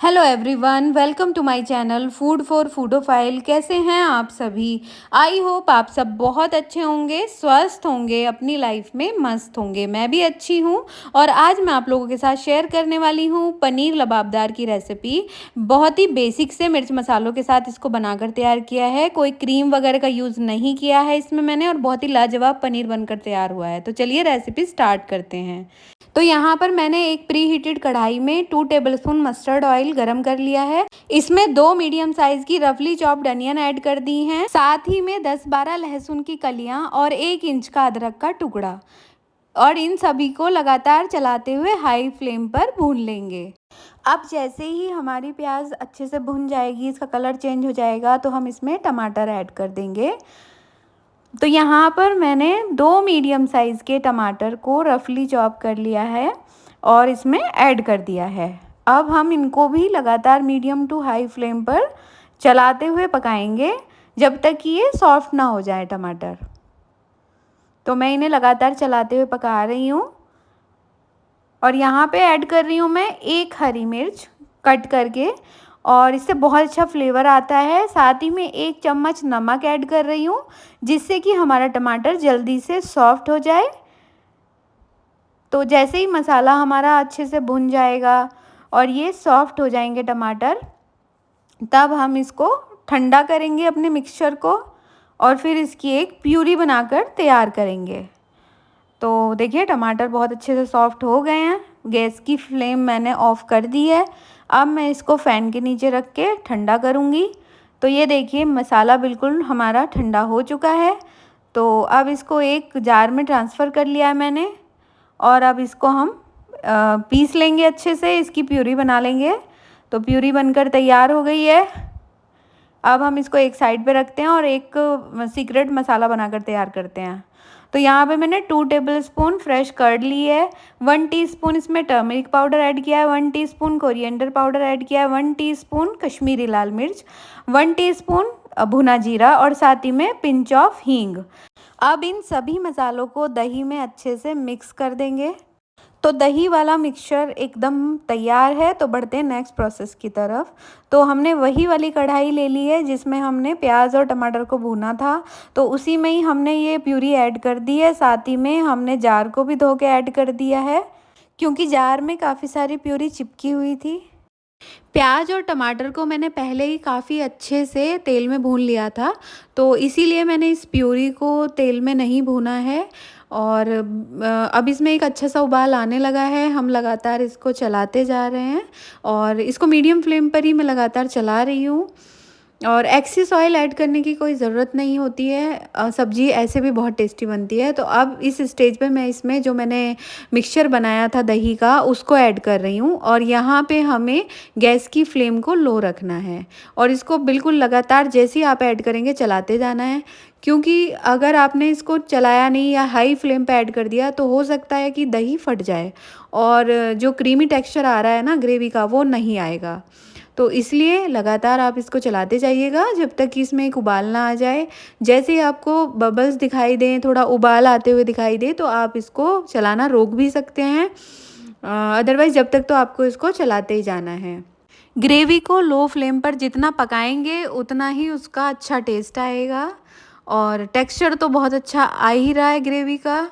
Hello everyone, welcome to my channel food for foodophile. कैसे हैं आप सभी? आई होप आप सब बहुत अच्छे होंगे, स्वस्थ होंगे, अपनी लाइफ में मस्त होंगे। मैं भी अच्छी हूँ और आज मैं आप लोगों के साथ शेयर करने वाली हूँ पनीर लबाबदार की रेसिपी। बहुत ही बेसिक से मिर्च मसालों के साथ इसको बनाकर तैयार किया है। कोई क्रीम वगैरह का यूज़ नहीं किया है इसमें मैंने, और बहुत ही लाजवाब पनीर बनकर तैयार हुआ है। तो चलिए रेसिपी स्टार्ट करते हैं। तो यहाँ पर मैंने एक प्री हीटेड कढ़ाई में 2 टेबलस्पून मस्टर्ड ऑयल गरम कर लिया है। इसमें 2 मीडियम साइज की रफली चॉप्ड अनियन ऐड कर दी हैं। साथ ही में 10-12 लहसुन की कलियां और 1 इंच का अदरक का टुकड़ा, और इन सभी को लगातार चलाते हुए हाई फ्लेम पर भून लेंगे। अब जैसे ही हमारी प्याज अच्छे से भुन जाएगी, इसका कलर चेंज हो जाएगा, तो हम इसमें टमाटर ऐड कर देंगे। तो यहाँ पर मैंने 2 मीडियम साइज़ के टमाटर को रफली चॉप कर लिया है और इसमें ऐड कर दिया है। अब हम इनको भी लगातार मीडियम टू हाई फ्लेम पर चलाते हुए पकाएंगे जब तक कि ये सॉफ्ट ना हो जाए टमाटर। तो मैं इन्हें लगातार चलाते हुए पका रही हूँ और यहाँ पे ऐड कर रही हूँ मैं 1 हरी मिर्च कट करके, और इससे बहुत अच्छा फ्लेवर आता है। साथ ही में 1 चम्मच नमक ऐड कर रही हूँ, जिससे कि हमारा टमाटर जल्दी से सॉफ्ट हो जाए। तो जैसे ही मसाला हमारा अच्छे से भुन जाएगा और ये सॉफ्ट हो जाएंगे टमाटर, तब हम इसको ठंडा करेंगे अपने मिक्सचर को, और फिर इसकी एक प्यूरी बनाकर तैयार करेंगे। तो देखिए टमाटर बहुत अच्छे से सॉफ्ट हो गए हैं। गैस की फ्लेम मैंने ऑफ़ कर दी है। अब मैं इसको फ़ैन के नीचे रख के ठंडा करूँगी। तो ये देखिए मसाला बिल्कुल हमारा ठंडा हो चुका है। तो अब इसको एक जार में ट्रांसफ़र कर लिया है मैंने, और अब इसको हम पीस लेंगे अच्छे से, इसकी प्यूरी बना लेंगे। तो प्यूरी बनकर तैयार हो गई है। अब हम इसको एक साइड पे रखते हैं और एक सीक्रेट मसाला बनाकर तैयार करते हैं। तो यहाँ पे मैंने 2 टेबलस्पून फ्रेश कर्ड ली है, 1 टीस्पून इसमें टर्मरिक पाउडर ऐड किया है, 1 टीस्पून कोरिएंडर पाउडर ऐड किया है, 1 टीस्पून कश्मीरी लाल मिर्च, 1 टीस्पून भुना जीरा, और साथ ही में पिंच ऑफ हींग। अब इन सभी मसालों को दही में अच्छे से मिक्स कर देंगे। तो दही वाला मिक्सचर एकदम तैयार है। तो बढ़ते हैं नेक्स्ट प्रोसेस की तरफ। तो हमने वही वाली कढ़ाई ले ली है जिसमें हमने प्याज और टमाटर को भूना था। तो उसी में ही हमने ये प्यूरी ऐड कर दी है। साथ ही में हमने जार को भी धो के ऐड कर दिया है, क्योंकि जार में काफ़ी सारी प्यूरी चिपकी हुई थी। प्याज और टमाटर को मैंने पहले ही काफ़ी अच्छे से तेल में भून लिया था, तो इसीलिए मैंने इस प्यूरी को तेल में नहीं भूना है। और अब इसमें एक अच्छा सा उबाल आने लगा है। हम लगातार इसको चलाते जा रहे हैं और इसको मीडियम फ्लेम पर ही मैं लगातार चला रही हूँ। और एक्सेस ऑयल ऐड करने की कोई ज़रूरत नहीं होती है, सब्ज़ी ऐसे भी बहुत टेस्टी बनती है। तो अब इस स्टेज पे मैं इसमें जो मैंने मिक्सचर बनाया था दही का, उसको ऐड कर रही हूँ। और यहाँ पे हमें गैस की फ्लेम को लो रखना है और इसको बिल्कुल लगातार जैसे ही आप ऐड करेंगे चलाते जाना है, क्योंकि अगर आपने इसको चलाया नहीं या हाई फ्लेम पे ऐड कर दिया तो हो सकता है कि दही फट जाए और जो क्रीमी टेक्सचर आ रहा है ना ग्रेवी का, वो नहीं आएगा। तो इसलिए लगातार आप इसको चलाते जाइएगा जब तक कि इसमें एक उबाल ना आ जाए। जैसे ही आपको बबल्स दिखाई दें, थोड़ा उबाल आते हुए दिखाई दे, तो आप इसको चलाना रोक भी सकते हैं। अदरवाइज़ जब तक तो आपको इसको चलाते ही जाना है। ग्रेवी को लो फ्लेम पर जितना पकाएंगे उतना ही उसका अच्छा टेस्ट आएगा, और टेक्सचर तो बहुत अच्छा आ ही रहा है ग्रेवी का।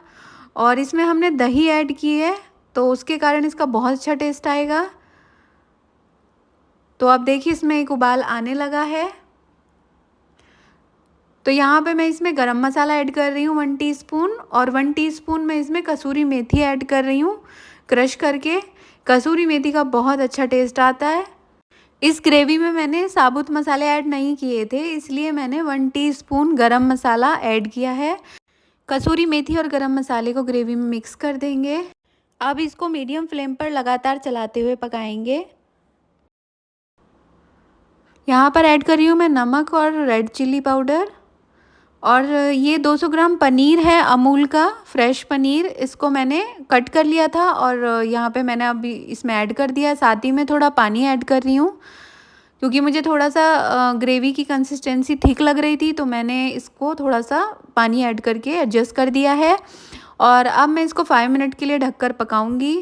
और इसमें हमने दही ऐड की है, तो उसके कारण इसका बहुत अच्छा टेस्ट आएगा। तो अब देखिए इसमें एक उबाल आने लगा है। तो यहाँ पे मैं इसमें गरम मसाला ऐड कर रही हूँ 1 टीस्पून, और 1 टीस्पून मैं इसमें कसूरी मेथी ऐड कर रही हूँ क्रश करके। कसूरी मेथी का बहुत अच्छा टेस्ट आता है। इस ग्रेवी में मैंने साबुत मसाले ऐड नहीं किए थे, इसलिए मैंने 1 टीस्पून गरम मसाला ऐड किया है। कसूरी मेथी और गरम मसाले को ग्रेवी में मिक्स कर देंगे। अब इसको मीडियम फ्लेम पर लगातार चलाते हुए पकाएंगे। यहाँ पर ऐड कर रही हूँ मैं नमक और रेड चिल्ली पाउडर। और ये 200 ग्राम पनीर है अमूल का फ्रेश पनीर, इसको मैंने कट कर लिया था और यहाँ पे मैंने अभी इसमें ऐड कर दिया। साथ ही में थोड़ा पानी ऐड कर रही हूँ, क्योंकि मुझे थोड़ा सा ग्रेवी की कंसिस्टेंसी थिक लग रही थी, तो मैंने इसको थोड़ा सा पानी ऐड करके एडजस्ट कर दिया है। और अब मैं इसको 5 मिनट के लिए ढककर पकाऊंगी।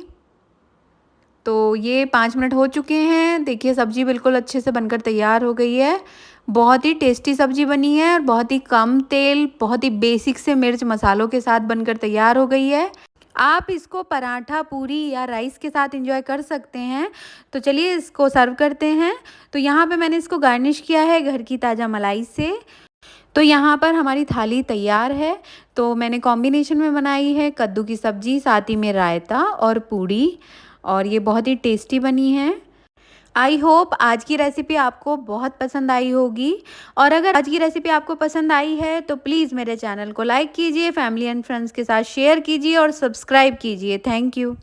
तो ये 5 मिनट हो चुके हैं। देखिए सब्ज़ी बिल्कुल अच्छे से बनकर तैयार हो गई है। बहुत ही टेस्टी सब्ज़ी बनी है और बहुत ही कम तेल, बहुत ही बेसिक से मिर्च मसालों के साथ बनकर तैयार हो गई है। आप इसको पराठा, पूरी या राइस के साथ एंजॉय कर सकते हैं। तो चलिए इसको सर्व करते हैं। तो यहाँ पे मैंने इसको गार्निश किया है घर की ताज़ा मलाई से। तो यहाँ पर हमारी थाली तैयार है। तो मैंने कॉम्बिनेशन में बनाई है कद्दू की सब्ज़ी, साथ ही में रायता और पूड़ी, और ये बहुत ही टेस्टी बनी है। आई होप आज की रेसिपी आपको बहुत पसंद आई होगी, और अगर आज की रेसिपी आपको पसंद आई है तो प्लीज़ मेरे चैनल को लाइक कीजिए, फैमिली एंड फ्रेंड्स के साथ शेयर कीजिए और सब्सक्राइब कीजिए। Thank you.